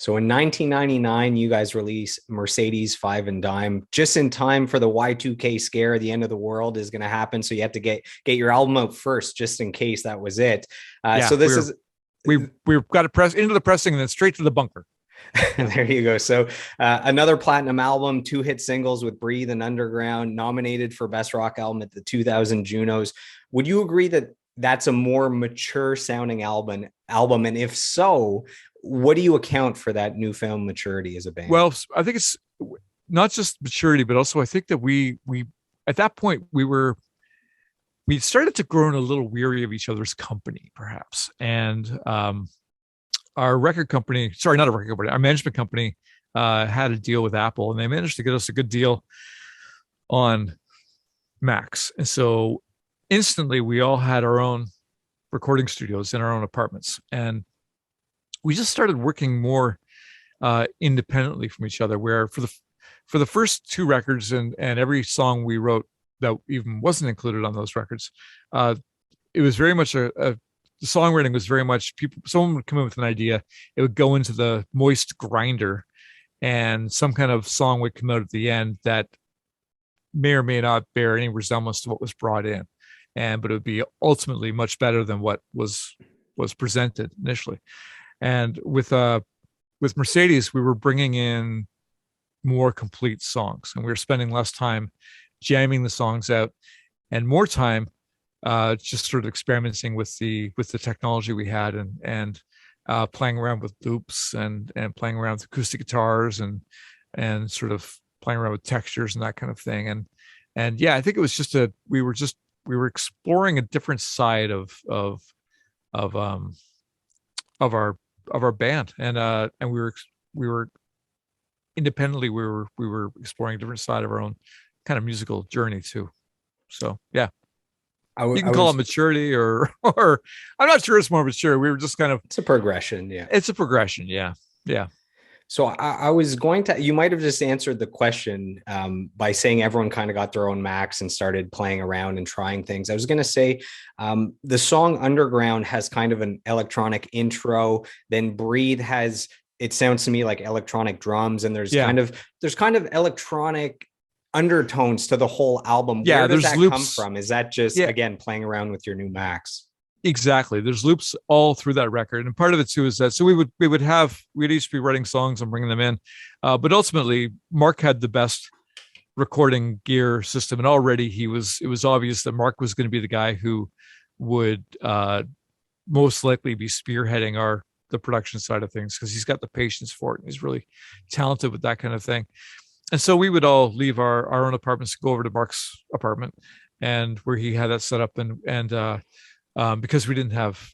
So in 1999, you guys release Mercedes 5 and Dime just in time for the Y2K scare. The end of the world is going to happen. So you have to get your album out first, just in case that was it. Yeah, So this is we've got to press into the pressing and then straight to the bunker. there you go. So another platinum album, 2 hit singles with Breathe and Underground, nominated for Best Rock Album at the 2000 Junos. Would you agree that that's a more mature sounding album? And if so, what do you account for that newfound maturity as a band? Well, I think it's not just maturity, but also I think that we at that point we started to grow a little weary of each other's company, perhaps. And our record company, sorry, not a record company, our management company had a deal with Apple, and they managed to get us a good deal on Macs. And so instantly we all had our own recording studios in our own apartments. And we just started working more independently from each other, where for the first 2 records and every song we wrote that even wasn't included on those records, it was very much the songwriting was very much someone would come in with an idea, it would go into the moist grinder, and some kind of song would come out at the end that may or may not bear any resemblance to what was brought in, but it would be ultimately much better than what was presented initially. And with Mercedes, we were bringing in more complete songs, and we were spending less time jamming the songs out and more time just sort of experimenting with the technology we had, and playing around with loops and playing around with acoustic guitars and sort of playing around with textures and that kind of thing. And yeah, I think it was just we were exploring a different side of our band, and we were independently we were exploring a different side of our own kind of musical journey too. So yeah, you can call it maturity, or I'm not sure it's more mature. We were just kind of, it's a progression. Yeah, it's a progression. Yeah. So I was going to, you might have just answered the question by saying everyone kind of got their own Macs and started playing around and trying things. I was going to say the song Underground has kind of an electronic intro. Then Breathe has, it sounds to me like electronic drums, and there's kind of electronic undertones to the whole album. Yeah, where does there's that loops. come from? Is that just again playing around with your new Macs? Exactly. There's loops all through that record, and part of it too is that so we'd each be writing songs and bringing them in, but ultimately Mark had the best recording gear system, and already it was obvious that Mark was going to be the guy who would most likely be spearheading the production side of things, because he's got the patience for it and he's really talented with that kind of thing. And so we would all leave our own apartments, go over to Mark's apartment, and where he had that set up, and because we didn't have,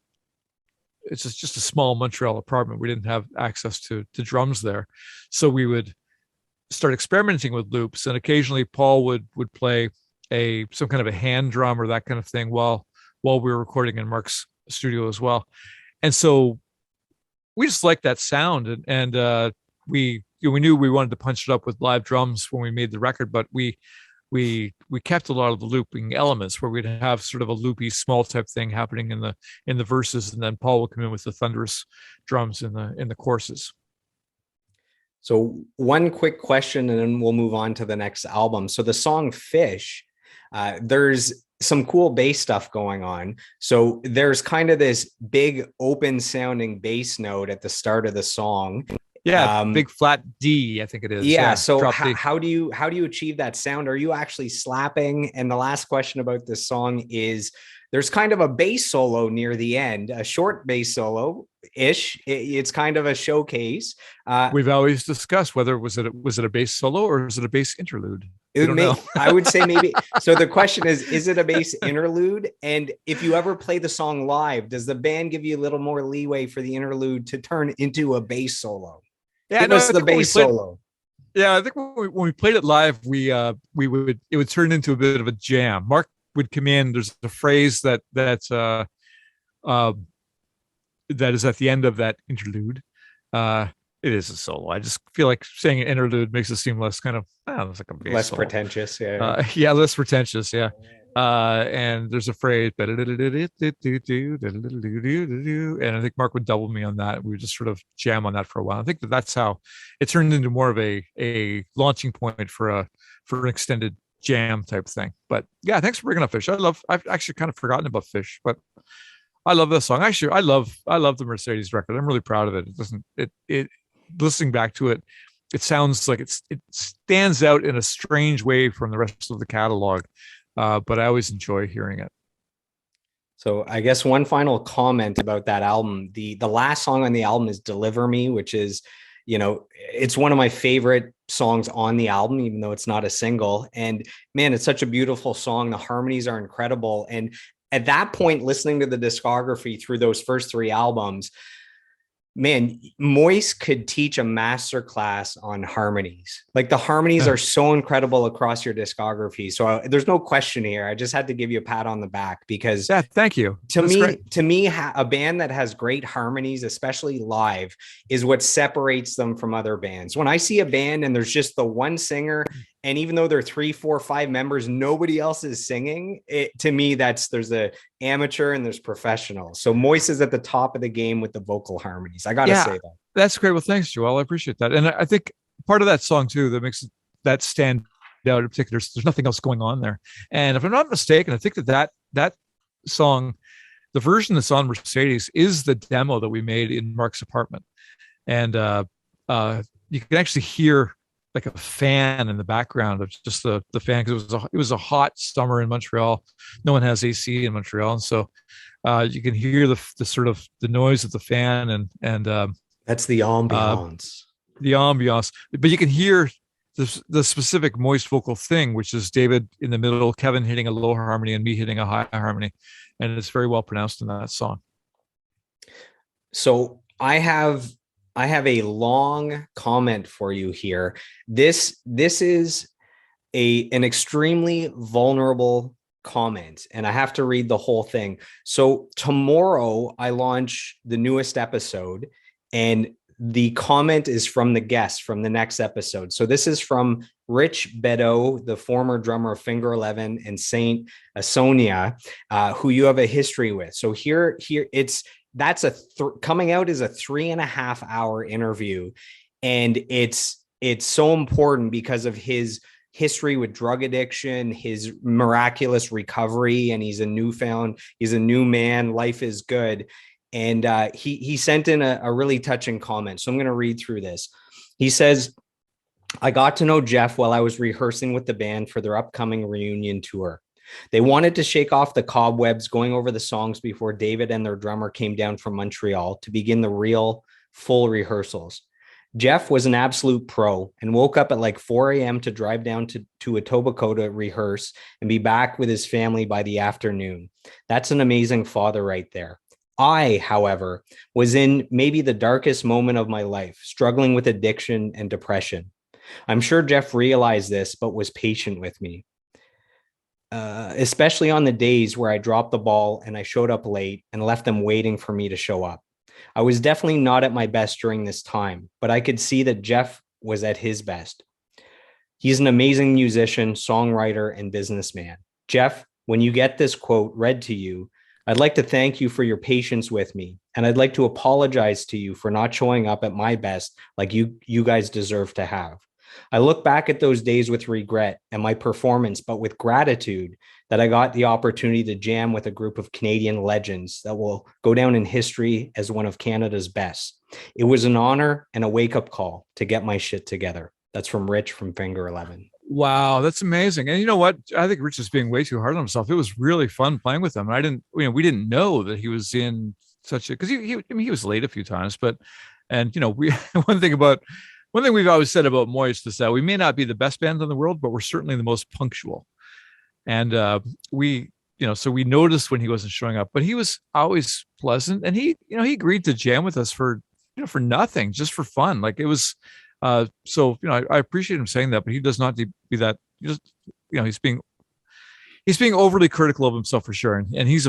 it's just a small Montreal apartment, we didn't have access to drums there, so we would start experimenting with loops, and occasionally Paul would play some kind of a hand drum or that kind of thing while we were recording in Mark's studio as well. And so we just liked that sound, and we knew we wanted to punch it up with live drums when we made the record, but we kept a lot of the looping elements, where we'd have sort of a loopy small type thing happening in the verses, and then Paul would come in with the thunderous drums in the choruses. So one quick question, and then we'll move on to the next album. So the song Fish, there's some cool bass stuff going on. So there's kind of this big open sounding bass note at the start of the song. Yeah, big flat D, I think it is. Yeah. So how do you achieve that sound? Are you actually slapping? And the last question about this song is, there's kind of a bass solo near the end, a short bass solo ish. It's kind of a showcase. We've always discussed whether was it a bass solo or is it a bass interlude? I would say maybe. So the question is it a bass interlude? And if you ever play the song live, does the band give you a little more leeway for the interlude to turn into a bass solo? Yeah, it was the bass solo. Yeah, I think when we played it live, it would turn into a bit of a jam. Mark would come in. There's a phrase that is at the end of that interlude. It is a solo. I just feel like saying an interlude makes it seem less kind of it's like a bass less solo. pretentious. Yeah, less pretentious. Yeah. And there's a phrase, and I think Mark would double me on that. We would just sort of jam on that for a while. I think that's how it turned into more of a launching point for an extended jam type thing. But yeah, thanks for bringing up Fish. I've actually kind of forgotten about Fish, but I love this song. Actually, I love the Mercedes record. I'm really proud of it. It doesn't it listening back to it, it sounds like it stands out in a strange way from the rest of the catalog. But I always enjoy hearing it. So I guess one final comment about that album. The last song on the album is Deliver Me, which is, it's one of my favorite songs on the album, even though it's not a single. And man, it's such a beautiful song. The harmonies are incredible. And at that point, listening to the discography through those first three albums, man, Moist could teach a master class on harmonies. Like the harmonies are so incredible across your discography. So there's no question here. I just had to give you a pat on the back because thank you. To me, a band that has great harmonies, especially live, is what separates them from other bands. When I see a band and there's just the one singer, and even though there are 3, 4, 5 members, nobody else is singing. To me, there's the amateur and there's professional. So Moist is at the top of the game with the vocal harmonies. I got to say that. That's great. Well, thanks, Joel. I appreciate that. And I think part of that song too, that makes that stand out in particular, there's nothing else going on there. And if I'm not mistaken, I think that song, the version that's on Mercedes, is the demo that we made in Mark's apartment. And you can actually hear like a fan in the background of just the fan, because it was a hot summer in Montreal. No one has AC in Montreal, and so you can hear the sort of the noise of the fan, and that's the ambiance. But you can hear the specific Moist vocal thing, which is David in the middle, Kevin hitting a low harmony, and me hitting a high harmony, and it's very well pronounced in that song. So I have a long comment for you here. This is an extremely vulnerable comment, and I have to read the whole thing. So tomorrow I launch the newest episode, and the comment is from the guest from the next episode. So this is from Rich Beddoe, the former drummer of Finger 11 and Saint Asonia, who you have a history with. So here that's coming out as a 3.5 hour interview. And it's so important because of his history with drug addiction, his miraculous recovery, and he's a new man. Life is good. And he sent in a really touching comment. So I'm going to read through this. He says, I got to know Jeff while I was rehearsing with the band for their upcoming reunion tour. They wanted to shake off the cobwebs going over the songs before David and their drummer came down from Montreal to begin the real full rehearsals. Jeff was an absolute pro and woke up at like 4 a.m. to drive down to Etobicoke to rehearse and be back with his family by the afternoon. That's an amazing father right there. I, however, was in maybe the darkest moment of my life, struggling with addiction and depression. I'm sure Jeff realized this, but was patient with me. Especially on the days where I dropped the ball and I showed up late and left them waiting for me to show up. I was definitely not at my best during this time, but I could see that Jeff was at his best. He's an amazing musician, songwriter, and businessman. Jeff, when you get this quote read to you, I'd like to thank you for your patience with me, and I'd like to apologize to you for not showing up at my best like you guys deserve to have. I look back at those days with regret and my performance, but with gratitude that I got the opportunity to jam with a group of Canadian legends that will go down in history as one of Canada's best. It was an honor and a wake-up call to get my shit together. That's from Rich from Finger 11. Wow, that's amazing. And you know what? I think Rich is being way too hard on himself. It was really fun playing with him. And we didn't know that he was in such a, because he was late a few times, but, and we one thing we've always said about Moist is that we may not be the best band in the world, but we're certainly the most punctual. And so we noticed when he wasn't showing up, but he was always pleasant, and he agreed to jam with us for nothing, just for fun. Like it was. So I appreciate him saying that, but he does not be that. He's being overly critical of himself for sure, and he's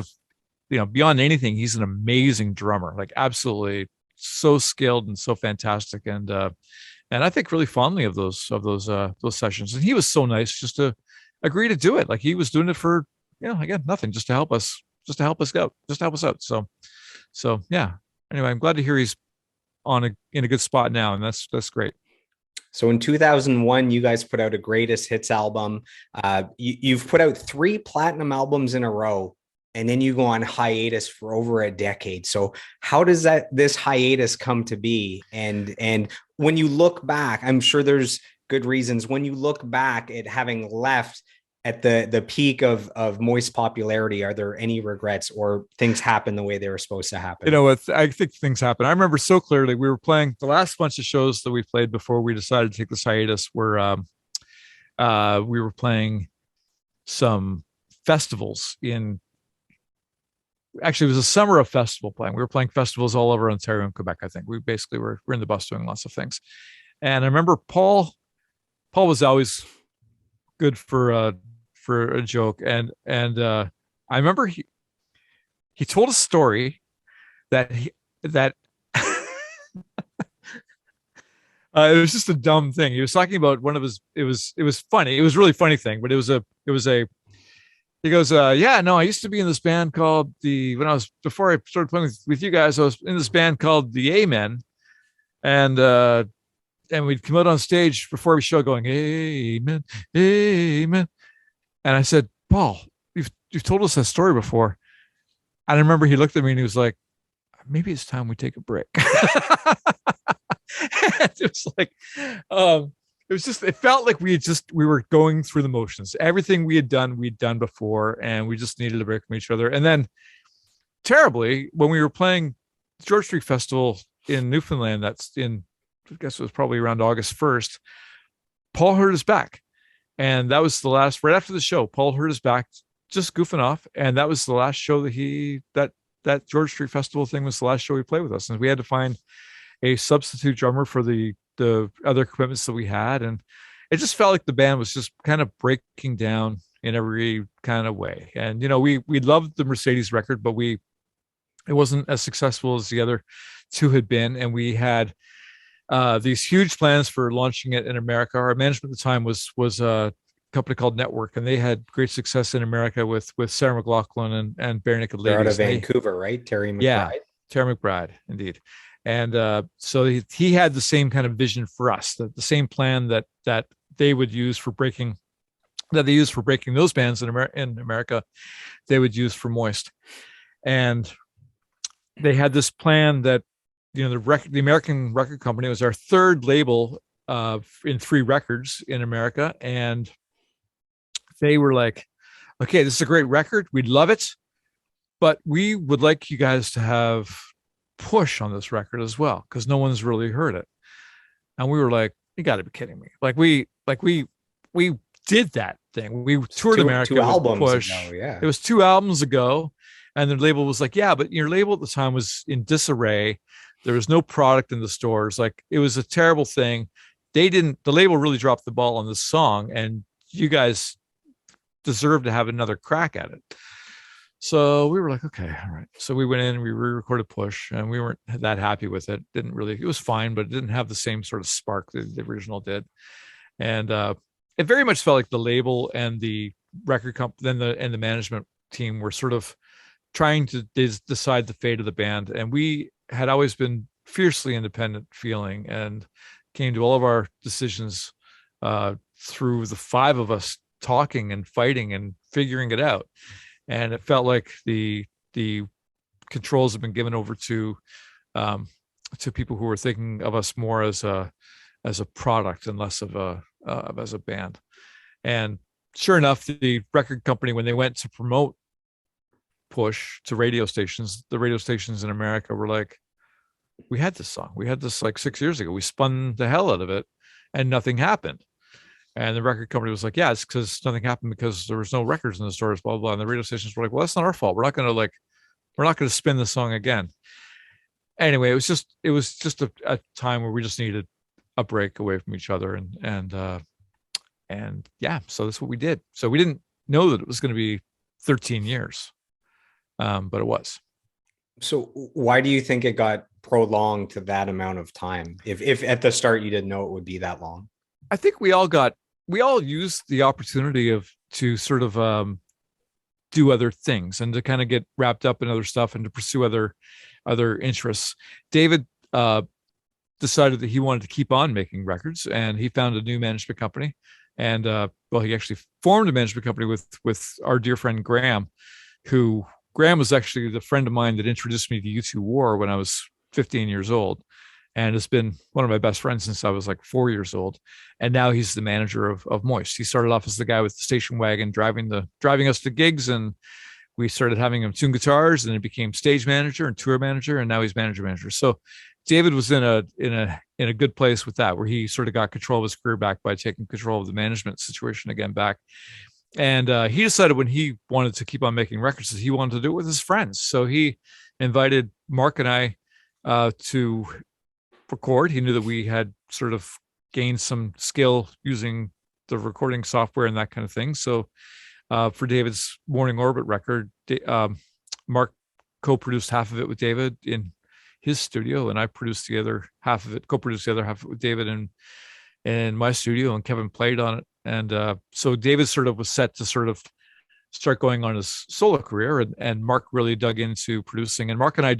beyond anything, he's an amazing drummer, like absolutely so skilled and so fantastic, and I think really fondly of those sessions. And he was so nice just to agree to do it. Like he was doing it for again, nothing, just to help us, out, just to help us out. So yeah. Anyway, I'm glad to hear he's in a good spot now, and that's great. So in 2001, you guys put out a greatest hits album. You've put out 3 platinum albums in a row, and then you go on hiatus for over a decade. So how does this hiatus come to be? And when you look back, I'm sure there's good reasons. When you look back at having left at the peak of Moist popularity, are there any regrets, or things happen the way they were supposed to happen? I think things happen. I remember so clearly, we were playing the last bunch of shows that we played before we decided to take this hiatus were we were playing some festivals actually, it was a summer of festival playing. We were playing festivals all over Ontario and Quebec. I think we basically were in the bus doing lots of things. And I remember Paul was always good for a joke. And I remember he told a story that it was just a dumb thing. He was talking about one of his, it was funny. It was a really funny thing, but he goes, yeah, no, I used to be in this band called before I started playing with you guys, I was in this band called the Amen. And we'd come out on stage before every show going, amen, amen. And I said, Paul, you've told us that story before. And I remember he looked at me and he was like, maybe it's time we take a break. It was like, it felt like we were going through the motions. Everything we'd done before, and we just needed a break from each other. And then terribly, when we were playing George Street Festival in Newfoundland, I guess it was probably around August 1st, Paul hurt his back. And that was right after the show, Paul hurt his back, just goofing off. And that was the last show that George Street Festival thing was the last show he played with us. And we had to find a substitute drummer for the other commitments that we had. And it just felt like the band was just kind of breaking down in every kind of way. And, we loved the Mercedes record, but it wasn't as successful as the other 2 had been. And we had these huge plans for launching it in America. Our management at the time was a company called Network, and they had great success in America with Sarah McLachlan and Bare Naked Ladies. They're out of Vancouver, right? Terry McBride. Yeah, Terry McBride, indeed. And so he had the same kind of vision for us, the same plan that they would use for breaking, that they used for breaking those bands in America, they would use for Moist. And they had this plan that, the American record company was our 3rd label in 3 records in America. And they were like, okay, this is a great record. We'd love it, but we would like you guys to have push on this record as well, because no one's really heard it. And we were like, you got to be kidding me. We did that thing. We toured America 2 albums push. ago, yeah. It was 2 albums ago. And the label was like, yeah, but your label at the time was in disarray. There was no product in the stores. Like, it was a terrible thing. The label really dropped the ball on this song, and you guys deserve to have another crack at it. So we were like, okay, all right. So we went in and we re-recorded Push, and we weren't that happy with it. It was fine, but it didn't have the same sort of spark that the original did. And it very much felt like the label and the record company and the management team were sort of trying to decide the fate of the band. And we had always been fiercely independent feeling, and came to all of our decisions through the 5 of us talking and fighting and figuring it out. And it felt like the controls have been given over to people who were thinking of us more as a product and less of as a band. And sure enough, the record company, when they went to promote Push to radio stations, the radio stations in America were like, we had this song. We had this like 6 years ago. We spun the hell out of it and nothing happened. And the record company was like, yeah, it's because nothing happened because there was no records in the stores, blah, blah, blah. And the radio stations were like, well, that's not our fault. We're not going to spin the song again. Anyway, it was just a time where we just needed a break away from each other. And yeah, so that's what we did. So we didn't know that it was going to be 13 years. But it was. So why do you think it got prolonged to that amount of time? If at the start you didn't know it would be that long? I think we all used the opportunity to sort of do other things and to kind of get wrapped up in other stuff and to pursue other interests. David decided that he wanted to keep on making records, and he found a new management company. And well, he actually formed a management company with our dear friend Graham, who Graham was actually the friend of mine that introduced me to U2 War when I was 15 years old, and has been one of my best friends since I was like 4 years old. And now he's the manager of Moist. He started off as the guy with the station wagon driving us to gigs, and we started having him tune guitars, and then he became stage manager and tour manager, and now he's manager. So David was in a good place with that, where he sort of got control of his career back by taking control of the management situation again back. And he decided when he wanted to keep on making records, that he wanted to do it with his friends. So he invited Mark and I to record. He knew that we had sort of gained some skill using the recording software and that kind of thing. So for David's Morning Orbit record, Mark co-produced half of it with David in his studio, and I produced the other half of it, co-produced the other half of it with David in my studio, and Kevin played on it. And so David sort of was set to sort of start going on his solo career, and Mark really dug into producing. And Mark and I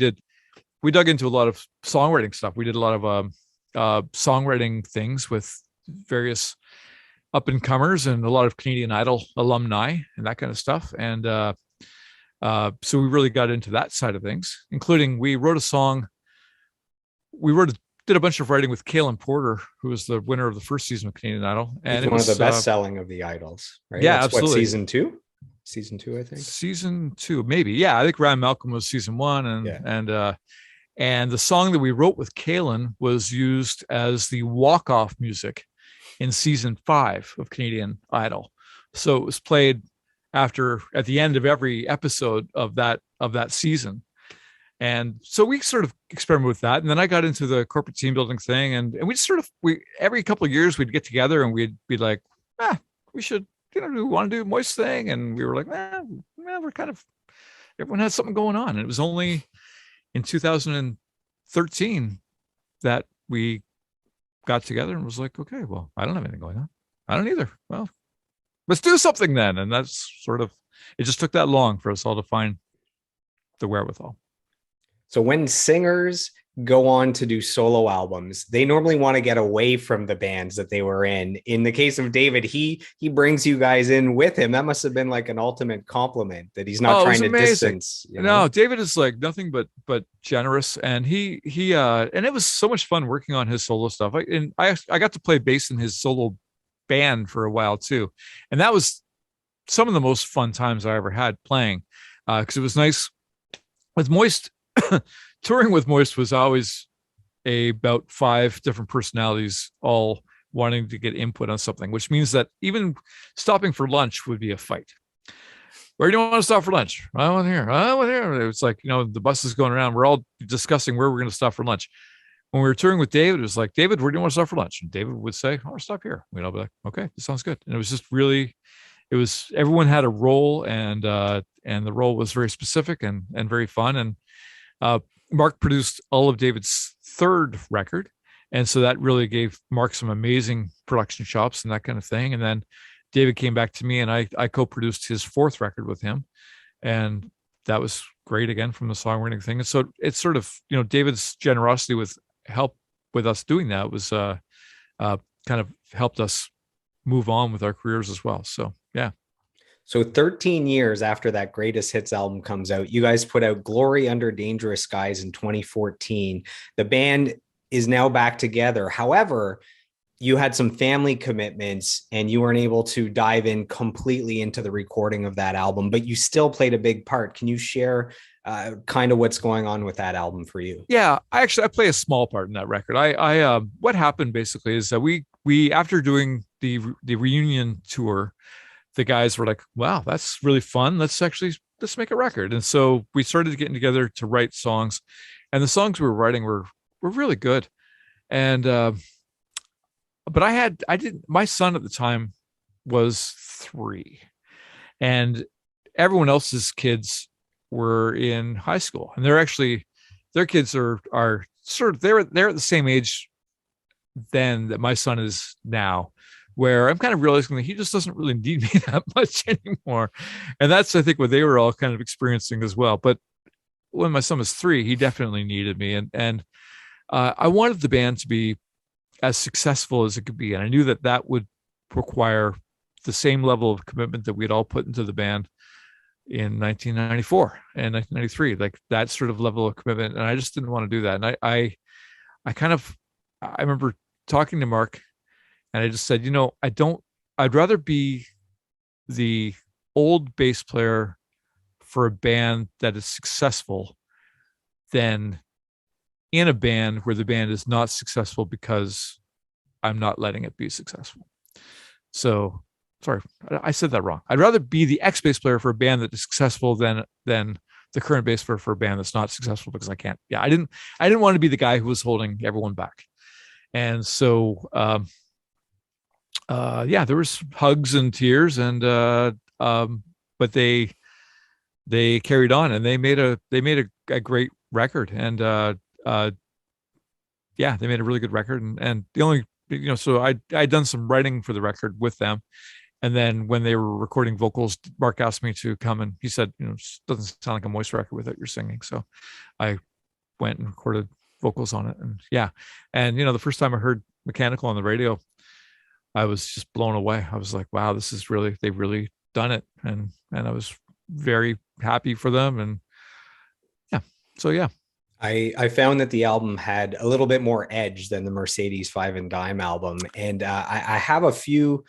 we dug into a lot of songwriting stuff. We did a lot of songwriting things with various up and comers and a lot of Canadian Idol alumni and that kind of stuff. And so we really got into that side of things, including we wrote a song. Did a bunch of writing with Kaylin Porter, who was the winner of the first season of Canadian Idol. And it was one of the best selling of the idols, right? Yeah, that's absolutely. What, season two? Season two, I think. Season two, maybe. Yeah, I think Ryan Malcolm was season one. And the song that we wrote with Kaylin was used as the walk-off music in season 5 of Canadian Idol. So it was played at the end of every episode of that season. And so we sort of experimented with that. And then I got into the corporate team building thing. And we just every couple of years we'd get together and we'd be like, we should, do we want to do Moist thing? And we were like, we're kind of, everyone has something going on. And it was only in 2013 that we got together and was like, okay, well, I don't have anything going on. I don't either. Well, let's do something then. And that's sort of, it just took that long for us all to find the wherewithal. So when singers go on to do solo albums, they normally want to get away from the bands that they were in. In the case of David, he brings you guys in with him. That must have been like an ultimate compliment that he's not trying to distance. No, David is like nothing but generous, and he and it was so much fun working on his solo stuff. I got to play bass in his solo band for a while too, and that was some of the most fun times I ever had playing, because it was nice with Moist. Touring with Moist was always about 5 different personalities all wanting to get input on something, which means that even stopping for lunch would be a fight. Where do you want to stop for lunch? I want here. I want here. It's like, the bus is going around. We're all discussing where we're going to stop for lunch. When we were touring with David, it was like, David, where do you want to stop for lunch? And David would say, I'll stop here. We'd all be like, okay, this sounds good. And it was just really, everyone had a role, and the role was very specific and very fun. And Mark produced all of David's 3rd record. And so that really gave Mark some amazing production chops and that kind of thing. And then David came back to me, and I co-produced his 4th record with him. And that was great again from the songwriting thing. And so it's sort of, David's generosity with help with us doing that was kind of helped us move on with our careers as well. So, yeah. So 13 years after that Greatest Hits album comes out, you guys put out Glory Under Dangerous Skies in 2014. The band is now back together. However, you had some family commitments and you weren't able to dive in completely into the recording of that album, but you still played a big part. Can you share kind of what's going on with that album for you? Yeah, I play a small part in that record. What happened basically is that we after doing the reunion tour, the guys were like, wow, that's really fun. Let's make a record. And so we started getting together to write songs, and the songs we were writing were really good. And, but my son at the time was 3, and everyone else's kids were in high school, and their kids are sort of, they're at the same age then that my son is now, where I'm kind of realizing that he just doesn't really need me that much anymore. And that's, I think, what they were all kind of experiencing as well. But when my son was 3, he definitely needed me. And I wanted the band to be as successful as it could be. And I knew that that would require the same level of commitment that we'd all put into the band in 1994 and 1993, like that sort of level of commitment. And I just didn't want to do that. And I remember talking to Mark, and I just said, I'd rather be the old bass player for a band that is successful than in a band where the band is not successful because I'm not letting it be successful. So, sorry, I said that wrong. I'd rather be the ex bass player for a band that is successful than the current bass player for a band that's not successful, because I can't. Yeah, I didn't want to be the guy who was holding everyone back. And so, there was hugs and tears, and but they carried on, and they made a great record, and they made a really good record. And the only, so I'd done some writing for the record with them. And then when they were recording vocals, Mark asked me to come, and he said, it doesn't sound like a Moist record without your singing. So I went and recorded vocals on it. And the first time I heard Mechanical on the radio, I was just blown away. I was like, wow, they've really done it. And I was very happy for them. And I found that the album had a little bit more edge than the Mercedes 5 and Dime album. And I have a few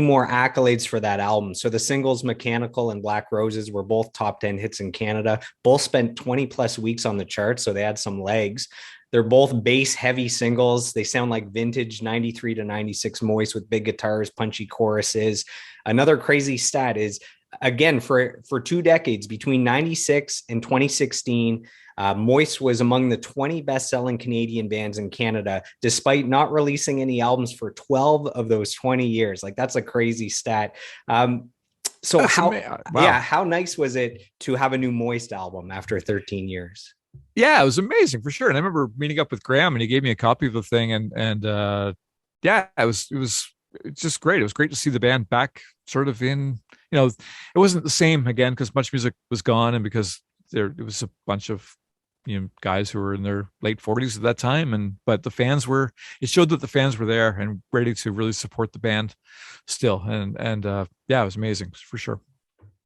more accolades for that album. So the singles Mechanical and Black Roses were both top 10 hits in Canada. Both spent 20 plus weeks on the charts, so they had some legs. They're both bass heavy singles. They sound like vintage 93 to 96 Moist with big guitars, punchy choruses. Another crazy stat is, again, for 2 decades, between 96 and 2016, Moist was among the 20 best-selling Canadian bands in Canada, despite not releasing any albums for 12 of those 20 years. Like, that's a crazy stat. How nice was it to have a new Moist album after 13 years? Yeah, it was amazing for sure. And I remember meeting up with Graham, and he gave me a copy of the thing, and it was just great. It was great to see the band back sort of in, it wasn't the same again because Much Music was gone, and because it was a bunch of guys who were in their late 40s at that time, but it showed that the fans were there and ready to really support the band still. And it was amazing for sure.